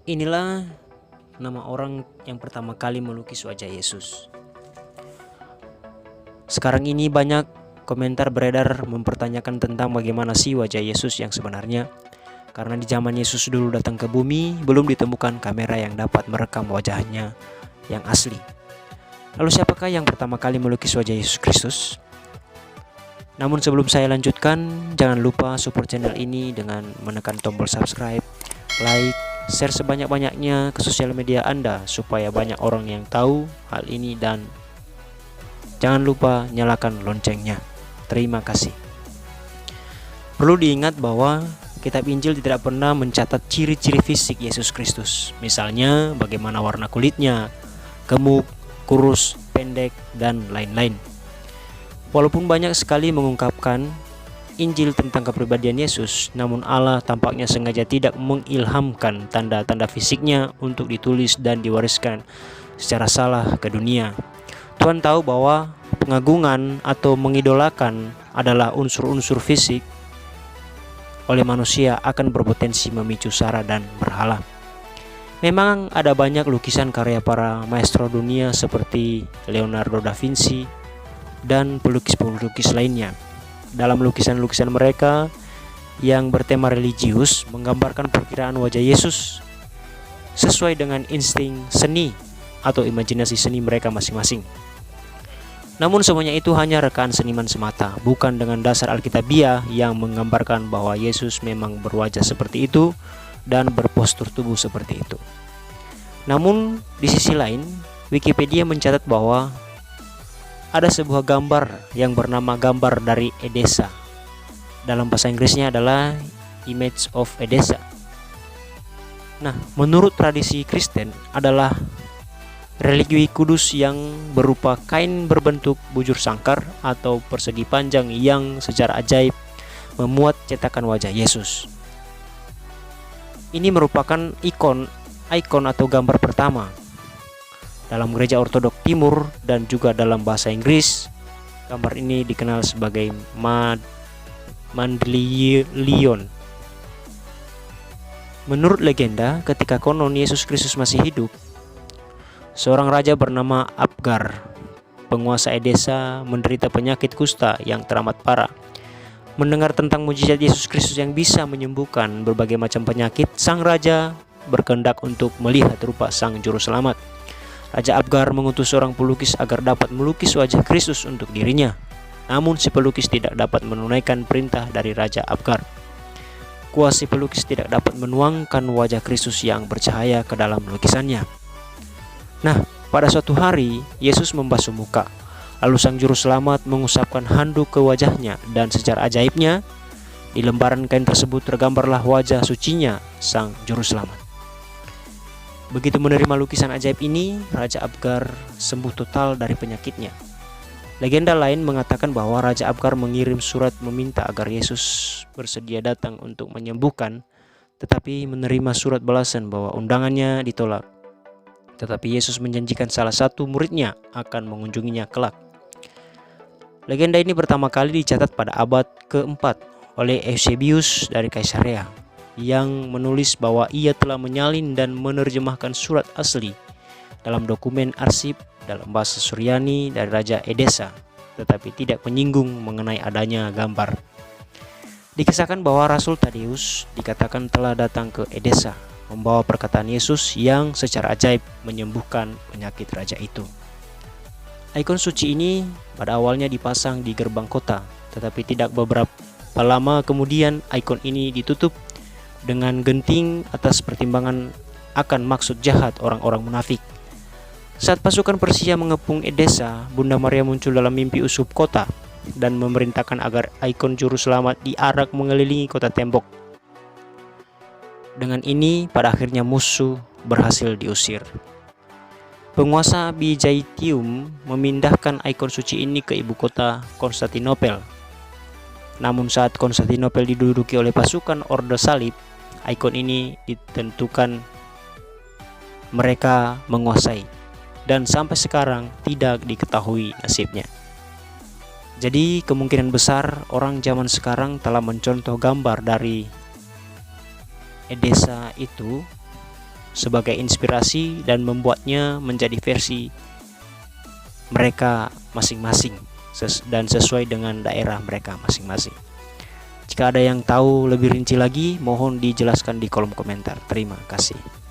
Inilah nama orang yang pertama kali melukis wajah Yesus. Sekarang ini banyak komentar beredar mempertanyakan tentang bagaimana sih wajah Yesus yang sebenarnya. Karena di zaman Yesus dulu datang ke bumi, belum ditemukan kamera yang dapat merekam wajahnya yang asli. Lalu siapakah yang pertama kali melukis wajah Yesus Kristus? Namun sebelum saya lanjutkan, jangan lupa support channel ini dengan menekan tombol subscribe, like, share sebanyak-banyaknya ke sosial media Anda supaya banyak orang yang tahu hal ini, dan jangan lupa nyalakan loncengnya. Terima kasih. Perlu diingat bahwa kitab Injil tidak pernah mencatat ciri-ciri fisik Yesus Kristus. Misalnya bagaimana warna kulitnya, gemuk, kurus, pendek, dan lain-lain. Walaupun banyak sekali mengungkapkan Injil tentang kepribadian Yesus, namun Allah tampaknya sengaja tidak mengilhamkan tanda-tanda fisiknya untuk ditulis dan diwariskan secara salah ke dunia. Tuhan tahu bahwa pengagungan atau mengidolakan adalah unsur-unsur fisik oleh manusia akan berpotensi memicu sara dan berhala. Memang ada banyak lukisan karya para maestro dunia seperti Leonardo da Vinci dan pelukis-pelukis lainnya. Dalam lukisan-lukisan mereka yang bertema religius menggambarkan perkiraan wajah Yesus sesuai dengan insting seni atau imajinasi seni mereka masing-masing. Namun semuanya itu hanya rekaan seniman semata, bukan dengan dasar Alkitabiah yang menggambarkan bahwa Yesus memang berwajah seperti itu dan berpostur tubuh seperti itu. Namun di sisi lain, Wikipedia mencatat bahwa ada sebuah gambar yang bernama gambar dari Edessa. Dalam bahasa Inggrisnya adalah Image of Edessa. Nah, menurut tradisi Kristen adalah religi kudus yang berupa kain berbentuk bujur sangkar atau persegi panjang yang secara ajaib memuat cetakan wajah Yesus. Ini merupakan ikon atau gambar pertama dalam gereja ortodok timur, dan juga dalam bahasa Inggris gambar ini dikenal sebagai Mandlion. Menurut legenda, ketika konon Yesus Kristus masih hidup, seorang raja bernama Abgar, penguasa Edessa, menderita penyakit kusta yang teramat parah. Mendengar tentang mujizat Yesus Kristus yang bisa menyembuhkan berbagai macam penyakit, sang raja berkehendak untuk melihat rupa sang juru selamat. Raja Abgar mengutus seorang pelukis agar dapat melukis wajah Kristus untuk dirinya. Namun si pelukis tidak dapat menunaikan perintah dari Raja Abgar. Kuasa pelukis tidak dapat menuangkan wajah Kristus yang bercahaya ke dalam lukisannya. Nah, pada suatu hari Yesus membasuh muka. Lalu sang juru selamat mengusapkan handuk ke wajahnya, dan secara ajaibnya di lembaran kain tersebut tergambarlah wajah sucinya sang juru selamat. Begitu menerima lukisan ajaib ini, Raja Abgar sembuh total dari penyakitnya. Legenda lain mengatakan bahwa Raja Abgar mengirim surat meminta agar Yesus bersedia datang untuk menyembuhkan, tetapi menerima surat balasan bahwa undangannya ditolak. Tetapi Yesus menjanjikan salah satu muridnya akan mengunjunginya kelak. Legenda ini pertama kali dicatat pada abad ke-4 oleh Eusebius dari Kaisarea, yang menulis bahwa ia telah menyalin dan menerjemahkan surat asli dalam dokumen arsip dalam bahasa Suryani dari Raja Edessa, tetapi tidak menyinggung mengenai adanya gambar. Dikisahkan bahwa Rasul Tadeus dikatakan telah datang ke Edessa membawa perkataan Yesus yang secara ajaib menyembuhkan penyakit raja itu. Ikon suci ini pada awalnya dipasang di gerbang kota, tetapi tidak beberapa lama kemudian ikon ini ditutup dengan genting atas pertimbangan akan maksud jahat orang-orang munafik. Saat pasukan Persia mengepung Edessa, Bunda Maria muncul dalam mimpi uskup kota dan memerintahkan agar ikon juru selamat diarak mengelilingi kota tembok. Dengan ini, pada akhirnya musuh berhasil diusir. Penguasa Byzantium memindahkan ikon suci ini ke ibu kota Konstantinopel. Namun saat Konstantinopel diduduki oleh pasukan Orde Salib, ikon ini ditentukan mereka menguasai, dan sampai sekarang tidak diketahui nasibnya. Jadi kemungkinan besar orang zaman sekarang telah mencontoh gambar dari Edessa itu sebagai inspirasi dan membuatnya menjadi versi mereka masing-masing dan sesuai dengan daerah mereka masing-masing. Jika ada yang tahu lebih rinci lagi, mohon dijelaskan di kolom komentar. Terima kasih.